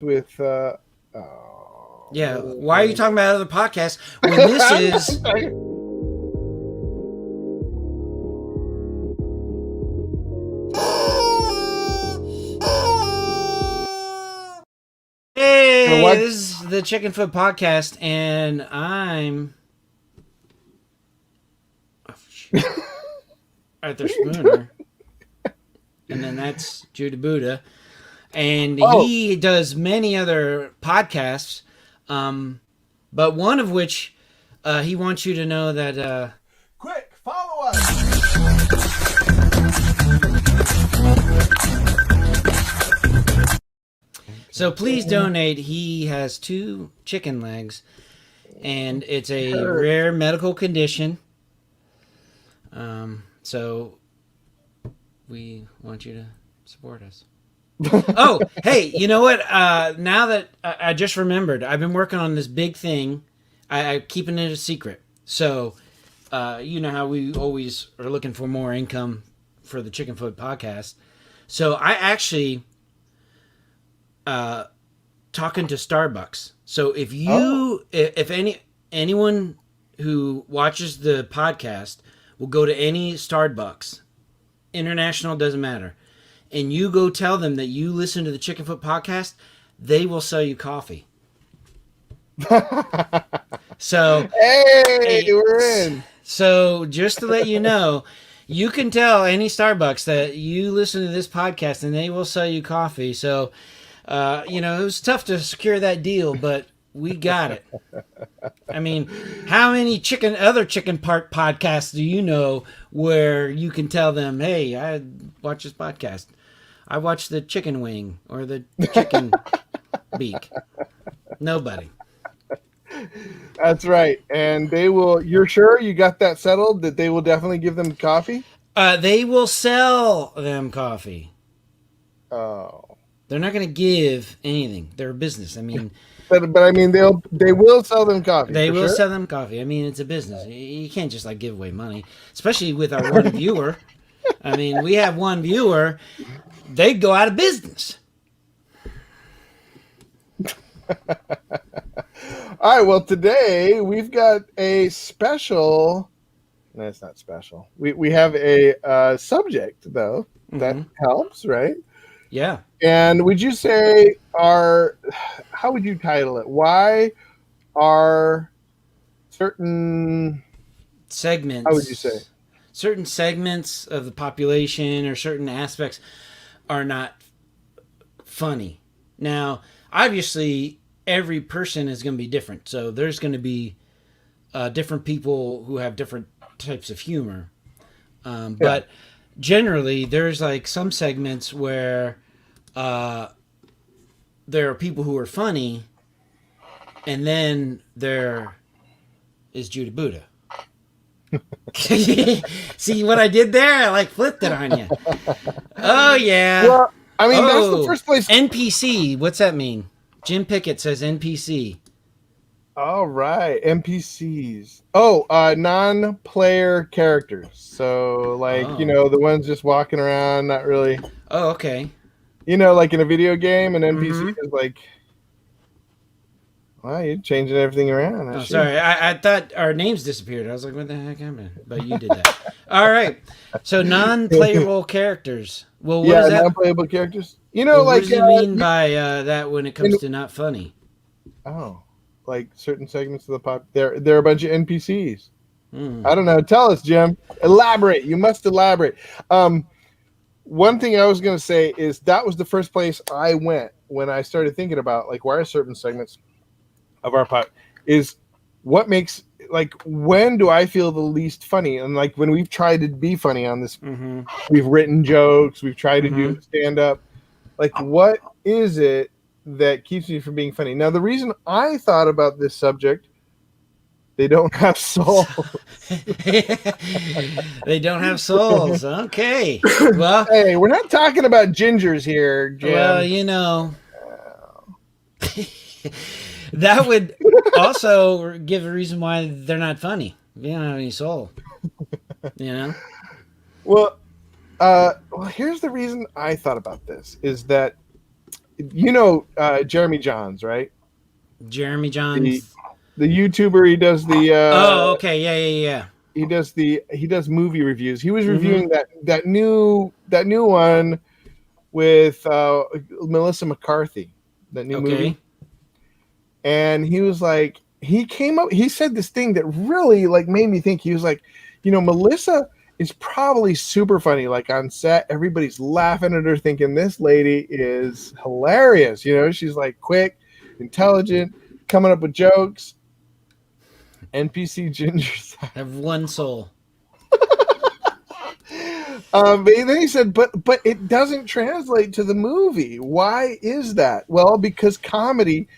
with Yeah. Why are you talking about other podcasts when this is Hey, what? this is the Chickenfoot podcast, and I'm Arthur Spooner, and then that's Judah Buddha, and Oh, he does many other podcasts, but one of which he wants you to know that Quick, follow us! so please donate. He has 2 chicken legs, and it's a hurt. rare medical condition. So we want you to support us. Oh, hey, you know what? Now that I just remembered, I've been working on this big thing. I'm keeping it a secret. So, you know how we always are looking for more income for the Chickenfoot podcast. So I actually talking to Starbucks. So if Oh, if anyone who watches the podcast will go to any Starbucks, international doesn't matter, and you go tell them that you listen to the Chickenfoot podcast, they will sell you coffee. So, hey, eh, we're in. so just to let you know, you can tell any Starbucks that you listen to this podcast, and they will sell you coffee. So, you know, it was tough to secure that deal, but we got it. I mean, how many other chicken part podcasts do you know where you can tell them, "Hey, I watch this podcast. I watch the chicken wing or the chicken beak." Nobody. That's right. And they will. You're sure you got that settled? That they will definitely give them coffee? They will sell them coffee. Oh, They're not going to give anything. They're a business. I mean, but I mean they will sell them coffee they for will sure. sell them coffee. I mean, it's a business. You can't just like give away money, especially with our one viewer. I mean, we have one viewer. They'd go out of business. All right. Well, today we've got a special. No, it's not special. We have a subject though that Hmm. helps, right? Yeah. And would you say our how would you title it? Why are certain how would you say? Certain segments of the population or certain aspects are not funny. Now, obviously, every person is going to be different. So there's going to be different people who have different types of humor. Yeah. But generally, there's like some segments where uh, there are people who are funny, and then there is Judah Buddha. See what I did there? I like flipped it on you. Oh yeah. Well, I mean that's the Oh, first place. NPC. What's that mean? Jim Pickett says NPC. All right, NPCs. Oh, non-player characters. So like Oh. the ones just walking around, not really. Oh, okay. Like in a video game, an NPC Mm-hmm. is like, wow, you're changing everything around. I Oh, see. sorry. I thought our names disappeared. I was like, what the heck happened? But you did that. All right. So non-playable characters. Well, what Yeah, is that? non-playable characters. Well, what Like does he mean by that when it in, comes to not funny? oh, like certain segments of the pop. They're a bunch of NPCs. Hmm. I don't know. Tell us, Jim. Elaborate. You must elaborate. One thing I was going to say is that was the first place I went when I started thinking about like why are certain segments of our pod is what makes like when do I feel the least funny? And like when we've tried to be funny on this, Mm-hmm. we've written jokes, we've tried to Mm-hmm. do stand up. Like what is it that keeps me from being funny? Now the reason I thought about this subject, they don't have soul. They don't have souls. Okay. Well, Hey, we're not talking about gingers here, well, Jim. you know, that would also give a reason why they're not funny. They don't have any soul. You know? Well, here's the reason I thought about this is that Jeremy Johns, right? Jeremy The Johns. the YouTuber. He does the Oh, okay. Yeah, yeah, he does movie reviews. He was yeah. Mm-hmm. reviewing that new one with Melissa McCarthy, that new movie. Okay. And he was like, he said this thing that really like made me think. He was like, Melissa is probably super funny. Like on set, everybody's laughing at her, thinking this lady is hilarious. She's like quick, intelligent, coming up with jokes. NPC Ginger. Have one soul. But then he said, but it doesn't translate to the movie. Why is that? Well, because comedy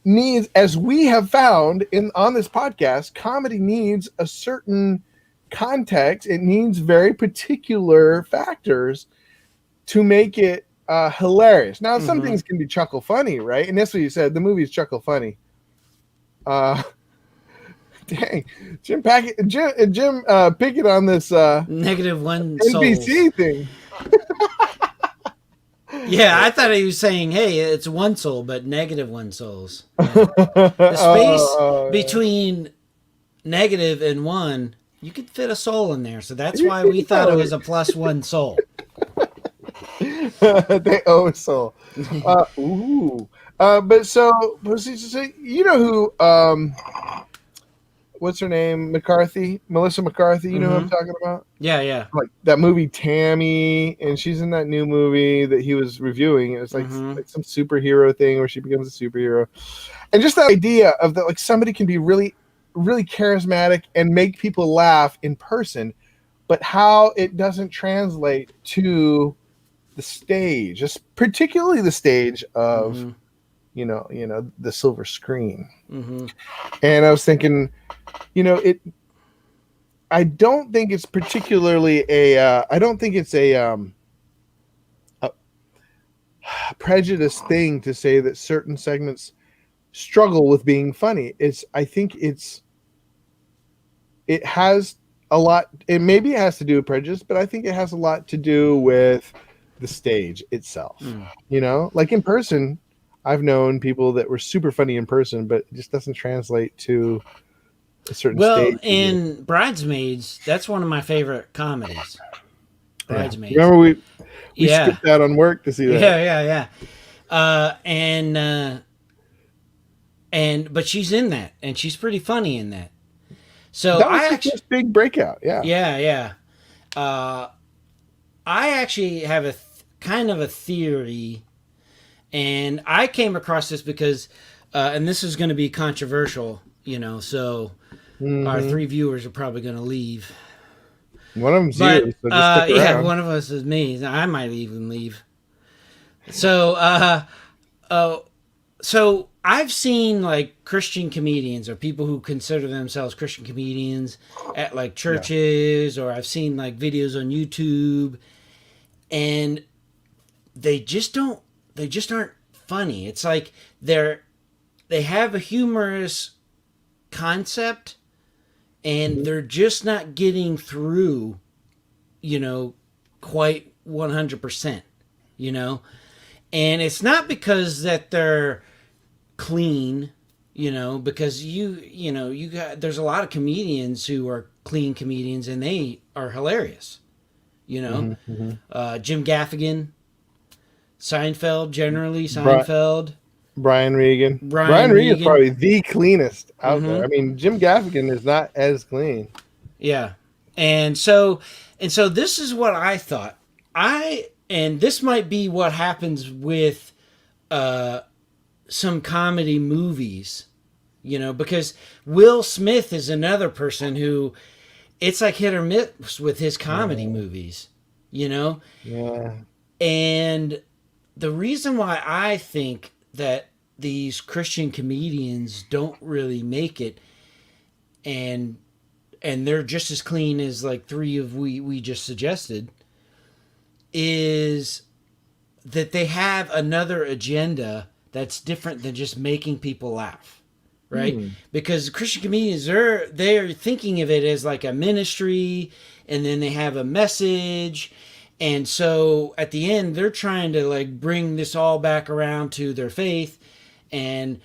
needs, as we have found on this podcast, comedy needs a certain context. It needs very particular factors to make it hilarious. Now, some things can be chuckle funny, right? And that's what you said. The movie is chuckle funny. Dang, Jim Pickett on this Negative one NPC souls. thing. Yeah, I thought he was saying, hey, it's one soul, but negative one souls. Yeah. The space between negative and one, you could fit a soul in there. So that's why we thought it was a +1 soul. They owe a soul. Ooh. But you know who, what's her name? Melissa McCarthy. You know who I'm talking about? Yeah, yeah. Like that movie Tammy, and she's in that new movie that he was reviewing. It was like some superhero thing where she becomes a superhero, and just that idea of that, like somebody can be really, really charismatic and make people laugh in person, but how it doesn't translate to the stage, just particularly the stage of the silver screen. And I was thinking, I don't think it's particularly I don't think it's a prejudice thing to say that certain segments struggle with being funny. I think it has a lot, maybe it has to do with prejudice, but I think it has a lot to do with the stage itself. Like in person, I've known people that were super funny in person, but it just doesn't translate to a certain stage. Well, in Bridesmaids, that's one of my favorite comedies. Bridesmaids. Yeah. Remember we skipped out on work to see that. Yeah. But she's in that, and she's pretty funny in that. So that was her first big breakout. Yeah. Yeah. I actually have a kind of a theory, and I came across this because, and this is going to be controversial, so our 3 viewers are probably going to leave. One of them's you, so just stick around. One of us is me. I might even leave. So, so I've seen like Christian comedians or people who consider themselves Christian comedians at like churches, or I've seen like videos on YouTube, and they just aren't funny. It's like they have a humorous concept, and they're just not getting through, quite 100%, and it's not because that they're clean, because there's a lot of comedians who are clean comedians and they are hilarious, Jim Gaffigan, Seinfeld. Brian Regan. Brian Regan is probably the cleanest out there. I mean, Jim Gaffigan is not as clean. Yeah. And so this is what I thought. And this might be what happens with some comedy movies, because Will Smith is another person who it's like hit or miss with his comedy movies, Yeah. And the reason why I think that these Christian comedians don't really make it, and they're just as clean as like 3 of we just suggested, is that they have another agenda that's different than just making people laugh, right? Because Christian comedians, they're thinking of it as like a ministry, and then they have a message, And so at the end, they're trying to like bring this all back around to their faith, and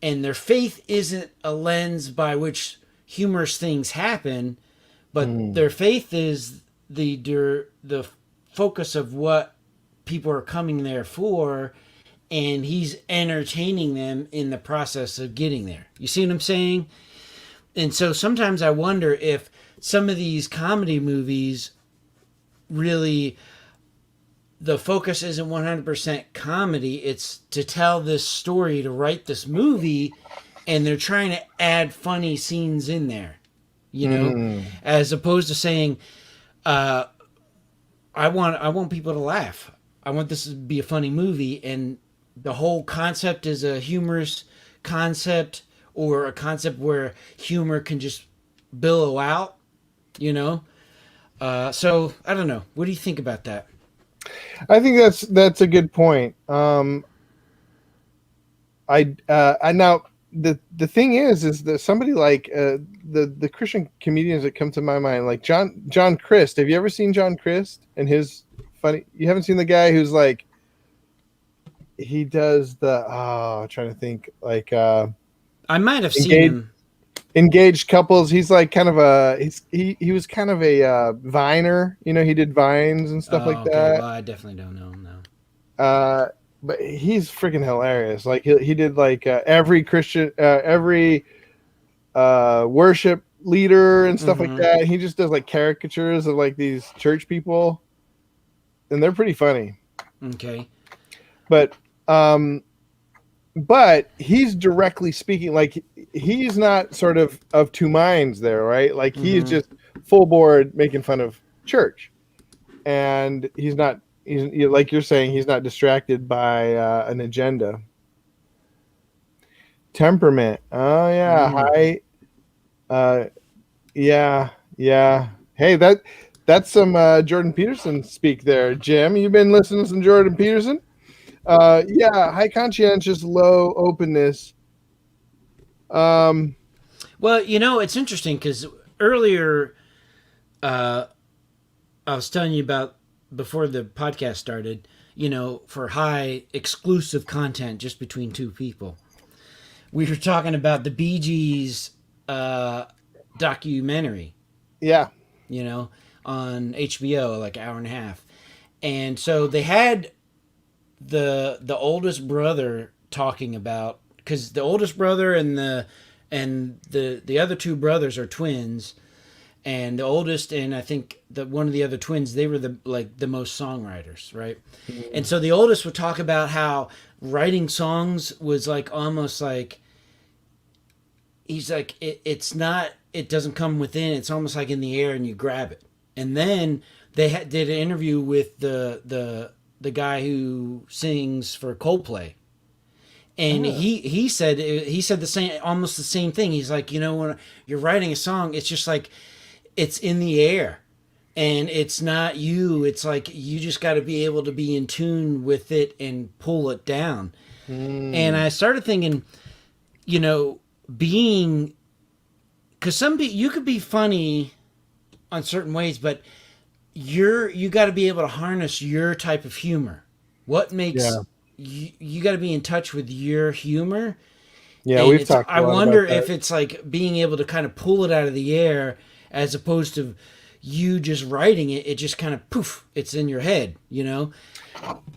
their faith isn't a lens by which humorous things happen, but Mm. their faith is the focus of what people are coming there for, and he's entertaining them in the process of getting there. You see what I'm saying? And so sometimes I wonder if some of these comedy movies really, the focus isn't 100% comedy, it's to tell this story, to write this movie, and they're trying to add funny scenes in there, Mm. as opposed to saying, I want people to laugh. I want this to be a funny movie, and the whole concept is a humorous concept, or a concept where humor can just billow out, you know. So I don't know. What do you think about that? I think that's a good point. I now the thing is that somebody like the Christian comedians that come to my mind, like John Christ. Have you ever seen John Christ and his funny? You haven't seen the guy who's like, he does the I'm trying to think, like I might have seen engaged him. engaged couples. He's like kind of he was kind of a viner. You know, he did vines and stuff like Okay. that. Well, I definitely don't know. No. But he's freaking hilarious. Like he did like every Christian, every worship leader and stuff like Mm-hmm. that. He just does like caricatures of like these church people, and they're pretty funny. Okay. But but he's directly speaking, like he's not sort of two minds there, right? Like he's Mm-hmm. just full board making fun of church, and he's not. Like you're saying, he's not distracted by an agenda. Temperament. Oh yeah, Mm. high. Yeah, yeah. Hey, that's some Jordan Peterson speak there, Jim. You been listening to some Jordan Peterson? Yeah, high conscientious, low openness. Um, Well, it's interesting because earlier, I was telling you about before the podcast started. For high exclusive content just between two people, we were talking about the Bee Gees documentary. yeah, You know, on HBO, like hour and a half, and so they had the oldest brother talking about, because the oldest brother and the other two brothers are twins, and the oldest and I think the one of the other twins, they were the most songwriters, right? And so the oldest would talk about how writing songs was like almost like, he's like, it's not, it doesn't come within, it's almost like in the air and you grab it. And then they did an interview with the guy who sings for Coldplay, and he said the same, almost the same thing. He's like, when you're writing a song, it's just like it's in the air, and it's not you. It's like you just got to be able to be in tune with it and pull it down. And I started thinking, being, because you could be funny on certain ways, but you got to be able to harness your type of humor. What makes yeah, you got to be in touch with your humor. yeah. And We've talked a I lot wonder about that. if it's like being able to kind of pull it out of the air, as opposed to you just writing it. It just kind of poof, it's in your head,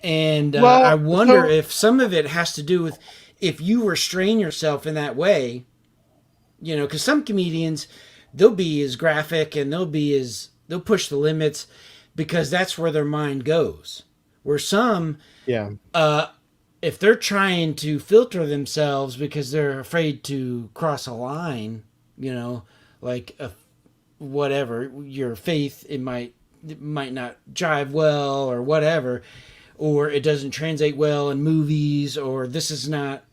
And Well, I wonder so- if some of it has to do with, if you restrain yourself in that way, because some comedians, they'll be as graphic and they'll push the limits because that's where their mind goes. Where some, Yeah, if they're trying to filter themselves because they're afraid to cross a line, like whatever your faith, it might not jive well or whatever, or it doesn't translate well in movies, or this is not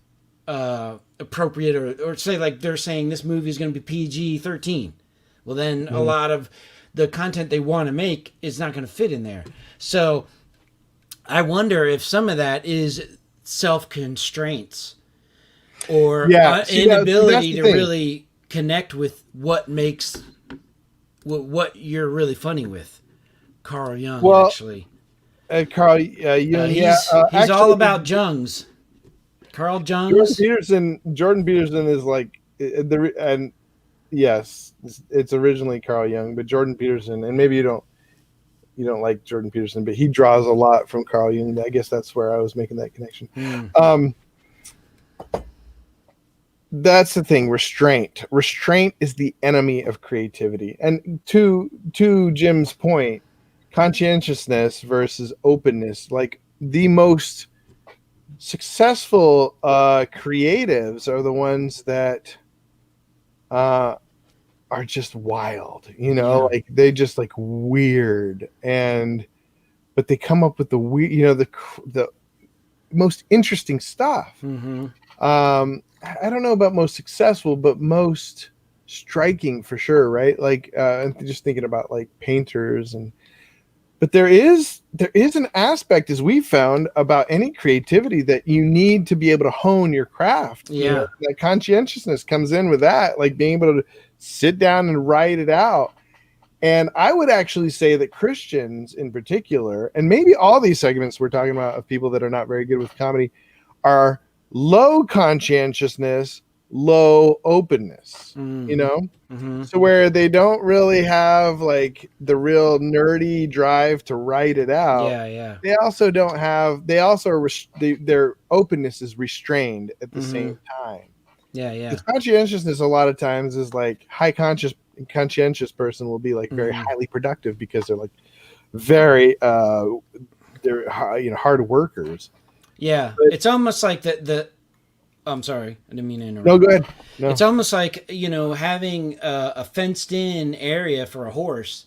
appropriate, or say like they're saying this movie is going to be PG-13. Well, then a lot of the content they want to make is not going to fit in there. So I wonder if some of that is self-constraints, or yeah. See, that's inability the to thing. really connect with what makes what you're really funny with. Carl Jung, Well, actually. Carl Jung, yeah. He's all Actually, about Jungs. Carl Jordan Jungs. Peterson. Jordan Peterson is like and yes, it's originally Carl Jung, but Jordan Peterson, and maybe you don't like Jordan Peterson, but he draws a lot from Carl Jung. I guess that's where I was making that connection. Um, that's the thing. Restraint is the enemy of creativity. And to Jim's point, conscientiousness versus openness, like the most successful creatives are the ones that are just wild, like they just like weird, and but they come up with the weird, the most interesting stuff. I don't know about most successful, but most striking for sure, right? Like just thinking about like painters, but there is an aspect, as we found, about any creativity that you need to be able to hone your craft. Yeah. That conscientiousness comes in with that, like being able to sit down and write it out. And I would actually say that Christians in particular, and maybe all these segments we're talking about of people that are not very good with comedy, are low conscientiousness, low openness, So where they don't really have like the real nerdy drive to write it out. Yeah. They also don't have, their openness is restrained at the same time. Yeah. Because conscientiousness a lot of times is like conscientious person will be like very highly productive because they're like very they're hard workers. Yeah, it's almost like the I'm sorry, I didn't mean to interrupt. No, go ahead. No. It's almost like having a fenced in area for a horse,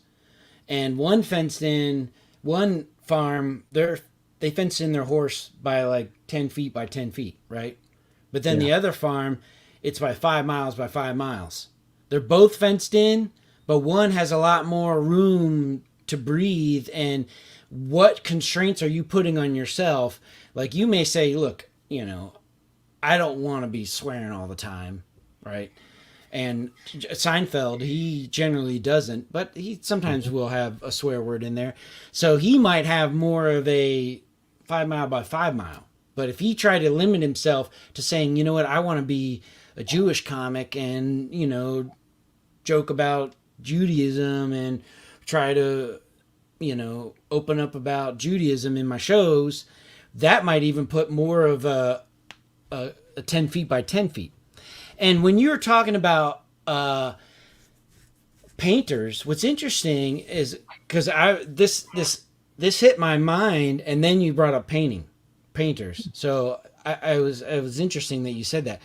and one farm they fenced in their horse by like 10 feet by 10 feet, right? But then the other farm, it's by 5 miles by 5 miles. They're both fenced in, but one has a lot more room to breathe. And what constraints are you putting on yourself? Like you may say, look, I don't want to be swearing all the time, right? And Seinfeld, he generally doesn't, but he sometimes will have a swear word in there. So he might have more of a 5 mile by 5 mile. But if he tried to limit himself to saying, you know what, I want to be a Jewish comic and, joke about Judaism and try to, open up about Judaism in my shows, that might even put more of a 10 feet by 10 feet. And when you're talking about painters, what's interesting is because this hit my mind, and then you brought up painters. So it was interesting that you said that.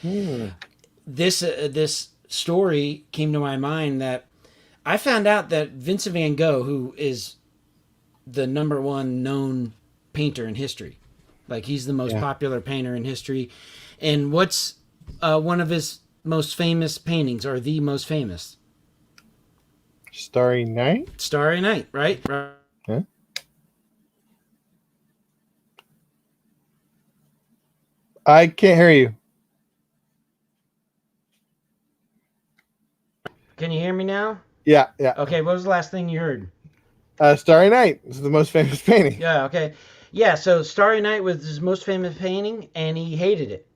This story came to my mind that I found out that Vincent van Gogh, who is the number one known painter in history, like he's the most popular painter in history, and what's one of his most famous paintings, or the most famous? Starry Night? Starry Night, right? Huh? I can't hear you. Can you hear me now? Yeah. Okay, what was the last thing you heard? Starry Night is the most famous painting. Yeah, okay. Yeah, so Starry Night was his most famous painting, and he hated it.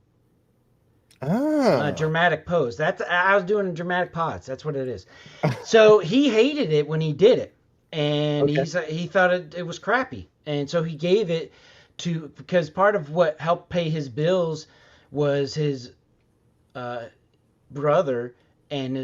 Dramatic pose. I was doing a dramatic pause. That's what it is. So he hated it when he did it, and he thought it was crappy, and so he gave it because part of what helped pay his bills was his brother and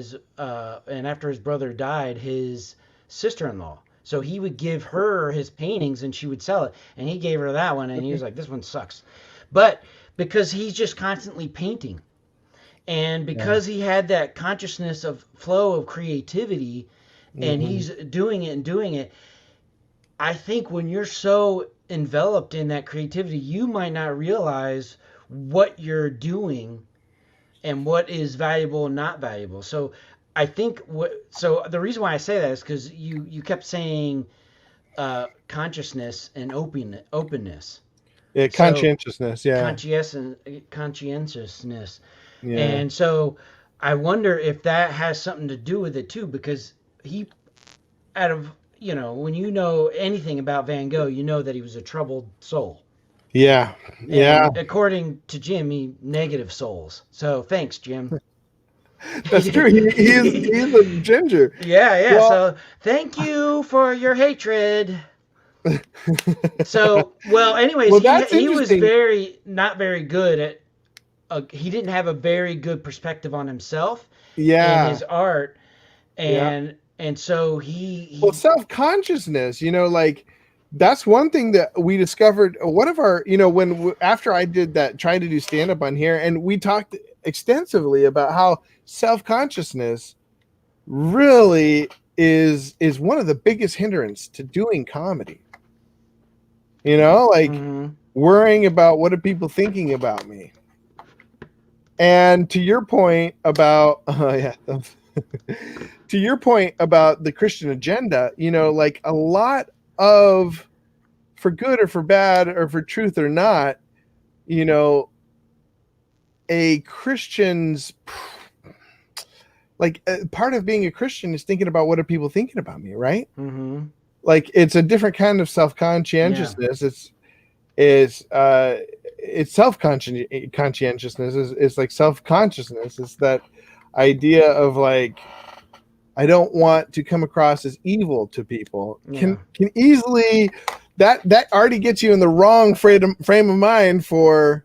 after his brother died, his sister-in-law. So he would give her his paintings and she would sell it, and he gave her that one, and he was like, "This one sucks," but because he's just constantly painting. And because he had that consciousness of flow of creativity, and he's doing it, I think when you're so enveloped in that creativity, you might not realize what you're doing and what is valuable and not valuable. So I think the reason why I say that is because you kept saying consciousness and openness. Yeah, conscientiousness. Conscientiousness. Yeah. And so I wonder if that has something to do with it too, because he, out of when you know anything about Van Gogh, you know that he was a troubled soul. Yeah. Yeah. And according to Jim, he negative souls. So thanks, Jim. That's true. He's a ginger. Yeah. Well, So thank you for your hatred. So, well, anyways, well, he that's he was interesting. very not very good at. He didn't have a very good perspective on himself and Yeah. his art, Yeah. and so Well, he self-consciousness, like that's one thing that we discovered. One of our, after I did that, tried to do stand-up on here, and we talked extensively about how self-consciousness really is one of the biggest hindrance to doing comedy. Like mm-hmm. worrying about what are people thinking about me. And to your point about to your point about the Christian agenda, like a lot of, for good or for bad or for truth or not, a Christian's, like part of being a Christian is thinking about what are people thinking about me, right? Mm-hmm. Like it's a different kind of self-conscientiousness. It's self-conscientiousness is like self-consciousness. It's that idea of like, I don't want to come across as evil to people. Yeah. Can easily, that already gets you in the wrong frame of mind for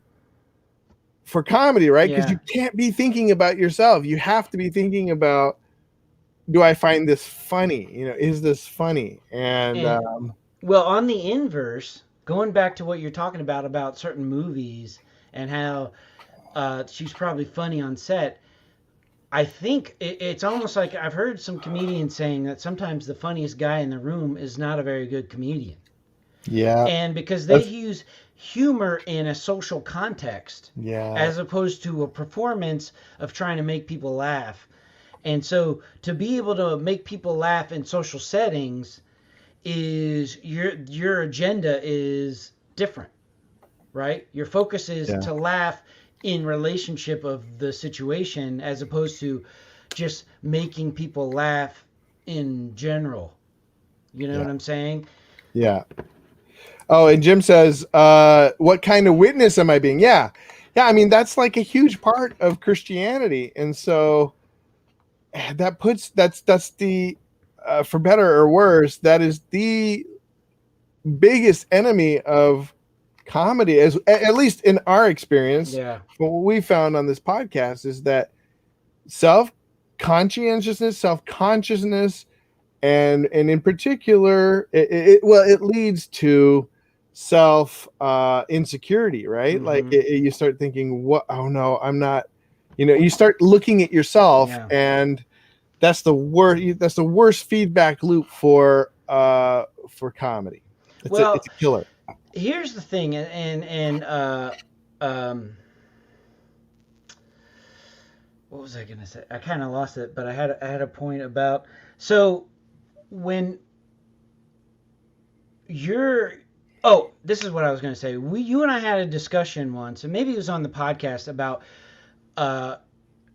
comedy, right? Because Yeah. you can't be thinking about yourself. You have to be thinking about, do I find this funny? Is this funny? And And well, on the inverse, going back to what you're talking about certain movies and how she's probably funny on set. I think it's almost like I've heard some comedians saying that sometimes the funniest guy in the room is not a very good comedian. yeah, And because they that's use humor in a social context yeah, as opposed to a performance of trying to make people laugh. And so to be able to make people laugh in social settings is your agenda is different, right? Your focus is yeah, to laugh in relationship of the situation as opposed to just making people laugh in general. You know yeah, what I'm saying? yeah. Oh, and Jim says, what kind of witness am I being? Yeah. Yeah. I mean, that's like a huge part of Christianity. And so that's the, for better or worse, that is the biggest enemy of comedy, as at least in our experience. Yeah. What we found on this podcast is that self-consciousness, and in particular, it leads to self insecurity, right? Like Mm-hmm. you start thinking, what? Oh no, I'm not. You start looking at yourself, Yeah. and that's the worst. That's the worst feedback loop for comedy. It's Well, a killer. here's the thing, and um, what was I gonna say? I kind of lost it, but I had a point about so when you're this is what I was going to say. You and I had a discussion once, and maybe it was on the podcast about uh,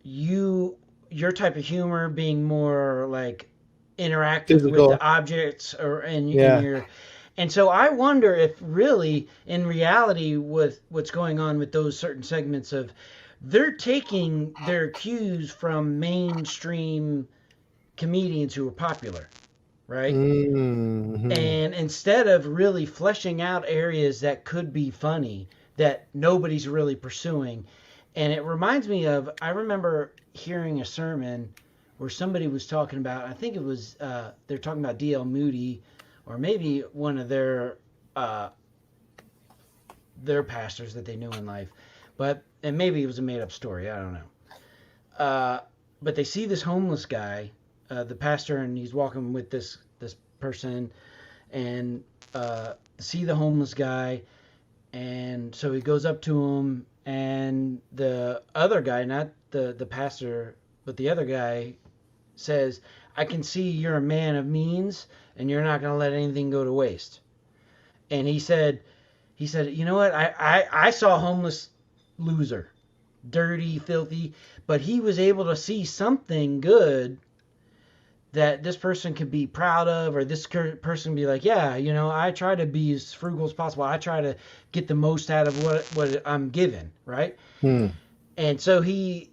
you your type of humor being more like interactive with the Physical, objects or in yeah. your and so I wonder if really in reality with what's going on with those certain segments of they're taking their cues from mainstream comedians who are popular, right? Mm-hmm. And instead of really fleshing out areas that could be funny that nobody's really pursuing. And it reminds me of, I remember hearing a sermon where somebody was talking about, I think it was, they're talking about D.L. Moody or maybe one of their pastors that they knew in life. And maybe it was a made up story, I don't know. But they see this homeless guy, the pastor, and he's walking with this person and see the homeless guy, and so he goes up to him, and the other guy, not the pastor, but the other guy says, "I can see you're a man of means, and you're not going to let anything go to waste." And he said, "You know what? I saw a homeless loser, dirty, filthy, but he was able to see something good that this person could be proud of, or this person be like, yeah, I try to be as frugal as possible. I try to get the most out of what I'm given, right? Hmm. And so he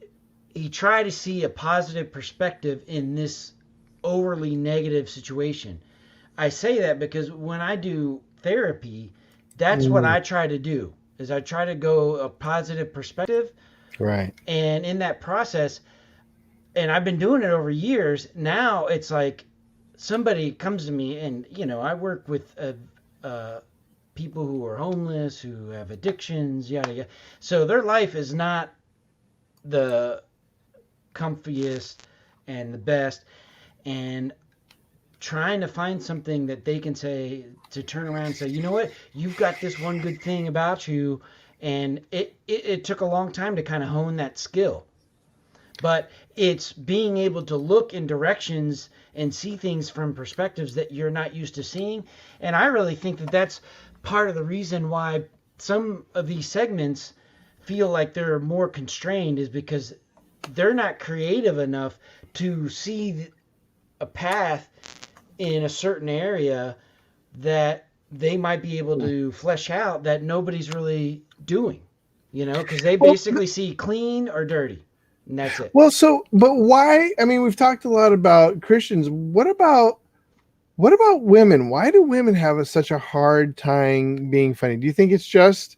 tried to see a positive perspective in this overly negative situation. I say that because when I do therapy, that's what Mm. I try to do. Is I try to go a positive perspective, Right. and in that process, and I've been doing it over years. Now it's like somebody comes to me, and I work with people who are homeless, who have addictions, yada yada. So their life is not the comfiest and the best, and trying to find something that they can say to turn around and say, you know what, you've got this one good thing about you, and it took a long time to kind of hone that skill, but it's being able to look in directions and see things from perspectives that you're not used to seeing. And I really think that that's part of the reason why some of these segments feel like they're more constrained, is because they're not creative enough to see a path in a certain area that they might be able to flesh out that nobody's really doing, because they Well, basically see clean or dirty, and that's it. well, so, but why? I mean, we've talked a lot about Christians. What about women? Why do women have such a hard time being funny? Do you think it's just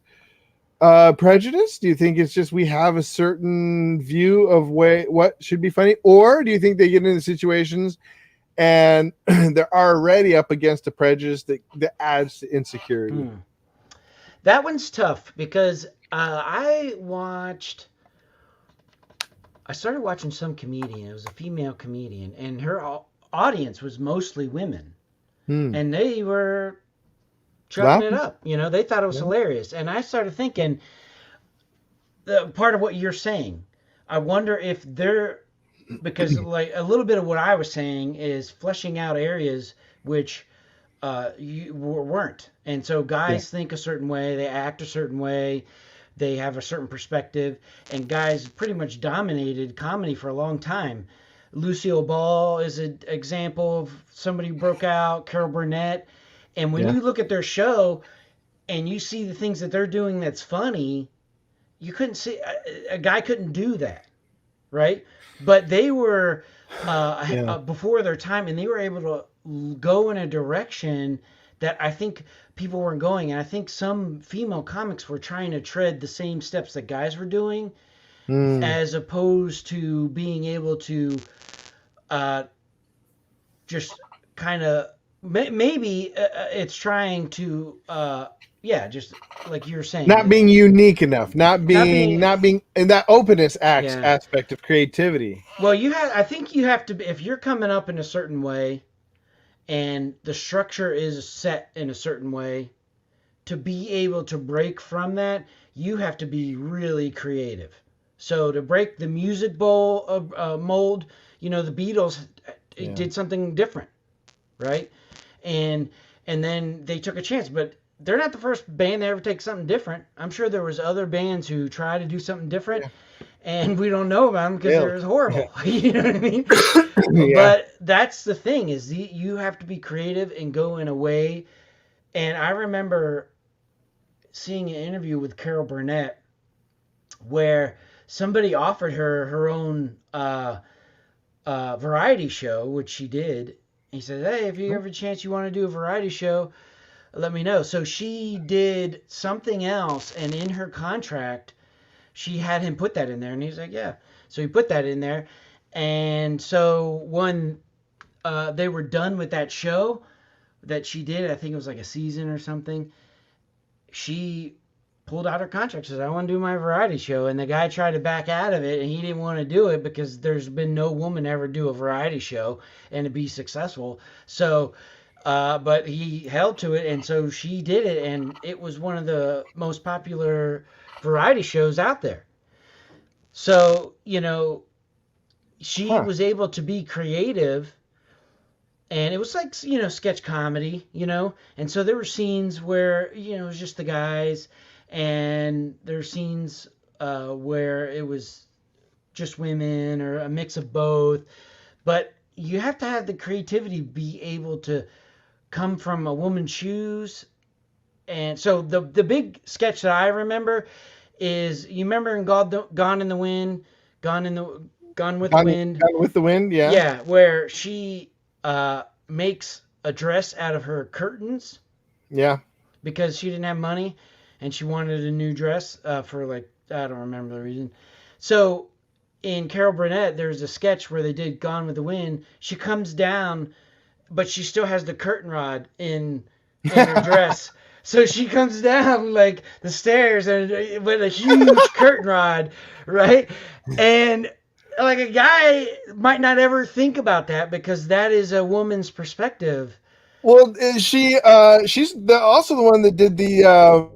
prejudice? Do you think it's just we have a certain view of what should be funny, or do you think they get into situations and they're already up against a prejudice that adds to insecurity? That one's tough because I started watching some comedian. It was a female comedian, and her audience was mostly women, Hmm. and they were chucking it Laughing? up. They thought it was Yeah. hilarious, and I started thinking, the part of what you're saying, I wonder if they're, because like a little bit of what I was saying is fleshing out areas which you weren't. And so Yeah. guys think a certain way, they act a certain way, they have a certain perspective, and guys pretty much dominated comedy for a long time. Lucille Ball is an example of somebody who broke out, Carol Burnett. And when Yeah. you look at their show and you see the things that they're doing that's funny, you couldn't see a guy couldn't do that, right? But they were Yeah. before their time, and they were able to go in a direction that I think people weren't going. And I think some female comics were trying to tread the same steps that guys were doing, Hmm. as opposed to being able to uh, just kind of maybe it's trying to yeah, just like you were Not saying, being unique enough, not not being being, not being in that openness yeah. aspect of creativity. Well, I think you have to, if you're coming up in a certain way and the structure is set in a certain way, to be able to break from that, you have to be really creative. So to break the music bowl mold, the Beatles Yeah. did something different, right? And then they took a chance, but they're not the first band to ever take something different. I'm sure there was other bands who tried to do something different, Yeah. and we don't know about them because Failed. they're horrible. You know what I mean? Yeah. But that's the thing, is you have to be creative and go in a way. And I remember seeing an interview with Carol Burnett where somebody offered her her own variety show, which she did. He said, "Hey, if you ever chance you want to do a variety show, let me know." So she did something else, and in her contract, she had him put that in there, and he's like, "Yeah." So he put that in there, and so when they were done with that show that she did, I think it was like a season or something, she pulled out her contract, says, "I want to do my variety show." And the guy tried to back out of it, and he didn't want to do it because there's been no woman ever do a variety show and to be successful. So but he held to it, and so she did it, and it was one of the most popular variety shows out there. So she Huh. was able to be creative, and it was like, sketch comedy, and so there were scenes where it was just the guys, and there were scenes where it was just women or a mix of both. But you have to have the creativity to be able to come from a woman's shoes. And so the big sketch that I remember is, you remember in Gone in the Wind, Gone with the Wind. Gone with the Wind, yeah. Yeah, where she makes a dress out of her curtains Yeah. because she didn't have money and she wanted a new dress for, like, I don't remember the reason. So in Carol Burnett, there's a sketch where they did Gone with the Wind. She comes down, but she still has the curtain rod in her dress. So she comes down like the stairs and with a huge curtain rod, right? And like, a guy might not ever think about that because that is a woman's perspective. Well, she's also the one that did the